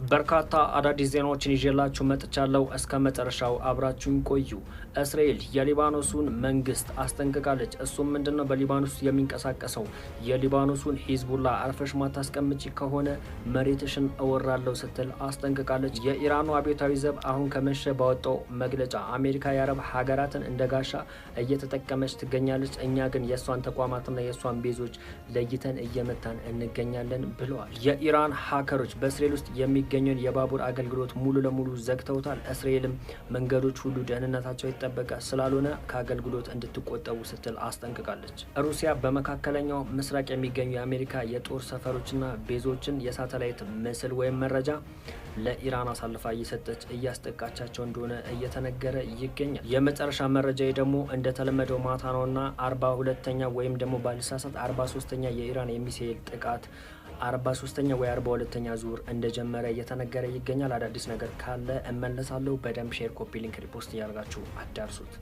በርካታ አዳዲስ ዜናዎችን ይዤላችሁ መጥቻለሁ። እስከ መጨረሻው አብራችሁን ቆዩ። እስራኤል የሊባኖሱን መንግስት አስጠንቅቃለች። እሱም ምንድነው? በሊባኖስ የሚንቀሳቀሰው የሊባኖሱን ሂዝቡላ አርፈሽ ማታስቀምጪ ከሆነ መሬትሽን እወራለሁ ስትል አስጠንቅቃለች። የኢራኑ አብዮታዊ ዘብ አሁን ከመሸ ባወጣው መግለጫ አሜሪካ የአረብ ሀገራትን እንደ ጋሻ እየተጠቀመች ትገኛለች፣ እኛ ግን የእሷን ተቋማትና የእሷን ቤዞች ለይተን እየመታን እንገኛለን ብለዋል። የኢራን ሀከሮች በእስራኤል ውስጥ የሚገኘውን የባቡር አገልግሎት ሙሉ ለሙሉ ዘግተውታል። እስራኤልም መንገዶች ሁሉ ደህንነታቸው የተጠበቀ ስላልሆነ ከአገልግሎት እንድትቆጠቡ ስትል አስጠንቅቃለች። ሩሲያ በመካከለኛው ምስራቅ የሚገኙ የአሜሪካ የጦር ሰፈሮችና ቤዞችን የሳተላይት ምስል ወይም መረጃ ለኢራን አሳልፋ እየሰጠች እያስጠቃቻቸው እንደሆነ እየተነገረ ይገኛል። የመጨረሻ መረጃ ደግሞ እንደተለመደው ማታ ነውና 42ኛ ወይም ደግሞ ባልሳሳት 43ኛ የኢራን የሚሳኤል ጥቃት 43ኛ ወይ 42ኛ ዙር እንደጀመረ እየተነገረ ይገኛል። አዳዲስ ነገር ካለ እመለሳለሁ። በደንብ ሼር፣ ኮፒ ሊንክ፣ ሪፖስት እያደርጋችሁ አዳርሱት።